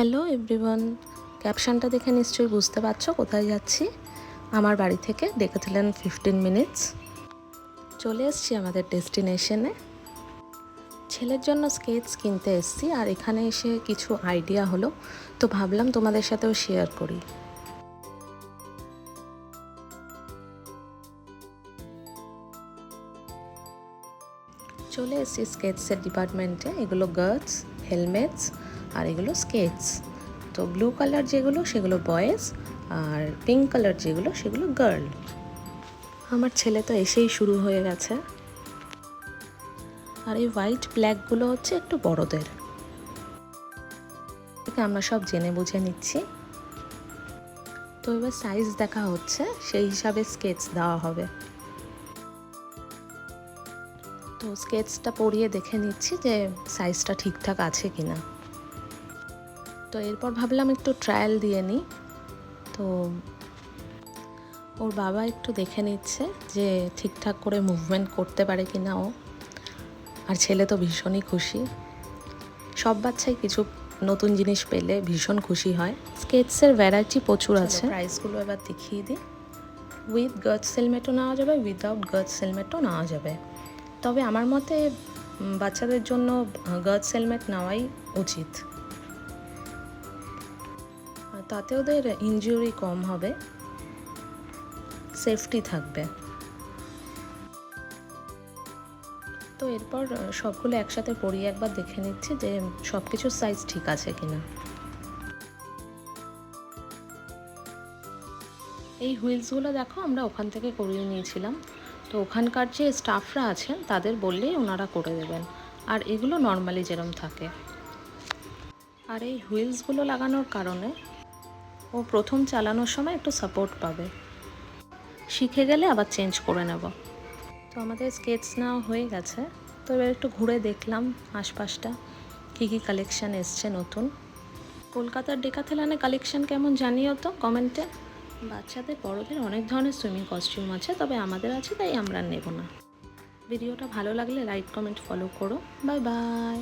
Hello everyone, ক্যাপশনটা দেখে নিশ্চয়ই বুঝতে পারছো কোথায় যাচ্ছি। আমার বাড়ি থেকে ডেকেছিলেন 15 মিনিটস। চলে এসেছি আমাদের ডেস্টিনেশনে। ছেলের জন্য স্কেচ কিনতে এসেছি, আর এখানে এসে কিছু আইডিয়া হলো, তো ভাবলাম তোমাদের সাথেও শেয়ার করি। চলে এসেছি স্কেচের ডিপার্টমেন্টে। এগুলো গার্ডস, হেলমেটস, আর এগুলো স্কেচ। তো ব্লু কালার যেগুলো সেগুলো বয়েজ, আর পিঙ্ক কালার যেগুলো সেগুলো গার্ল। আমার ছেলে তো এসেই শুরু হয়ে গেছে। আর এই হোয়াইট ব্ল্যাকগুলো হচ্ছে একটু বড়দের। আমরা সব জেনে বুঝে নিচ্ছি। তো এবার সাইজ দেখা হচ্ছে, সেই হিসাবে স্কেচ দেওয়া হবে। তো স্কেচটা পরিয়ে দেখে নিচ্ছি যে সাইজটা ঠিকঠাক আছে কিনা। তো এরপর ভাবলাম একটু ট্রায়াল দিয়ে নিই। তো ওর বাবা একটু দেখে নিচ্ছে যে ঠিকঠাক করে মুভমেন্ট করতে পারে কিনা ও। আর ছেলে তো ভীষণই খুশি। সব বাচ্চাই কিছু নতুন জিনিস পেলে ভীষণ খুশি হয়। স্কেচের ভ্যারাইটি প্রচুর আছে। প্রাইসগুলো এবার দেখিয়ে দিই। উইথ গার্ডস হেলমেটও নেওয়া যাবে, উইদাউট গার্ডস হেলমেটও নেওয়া যাবে। তবে আমার মতে বাচ্চাদের জন্য গার্ডস হেলমেট নেওয়াই উচিত, তাতে ওদের ইনজুরি কম হবে, সেফটি থাকবে। তো এরপর সবগুলো একসাথে পরিয়ে একবার দেখে নিচ্ছি যে সব কিছুর সাইজ ঠিক আছে কিনা। এই হুইলসগুলো দেখো আমরা ওখান থেকে করিয়ে নিয়েছিলাম। তো ওখানকার যে স্টাফরা আছেন তাদের বললেই ওনারা করে দেবেন। আর এগুলো নর্মালি যেরকম থাকে। আর এই হুইলসগুলো লাগানোর কারণে ও প্রথম চালানোর সময় একটু সাপোর্ট পাবে। শিখে গেলে আবার চেঞ্জ করে নেব। তো আমাদের স্কেচ নেওয়া হয়ে গেছে। তো এবার একটু ঘুরে দেখলাম আশপাশটা, কী কী কালেকশান এসছে নতুন। কলকাতার ডেকাথেলনে কালেকশান কেমন জানিও তো কমেন্টে। বাচ্চাদের বড়দের অনেক ধরনের সুইমিং কস্টিউম আছে, তবে আমাদের আছে তাই আমরা নেব না। ভিডিওটা ভালো লাগলে লাইক, কমেন্ট, ফলো করো। Bye bye.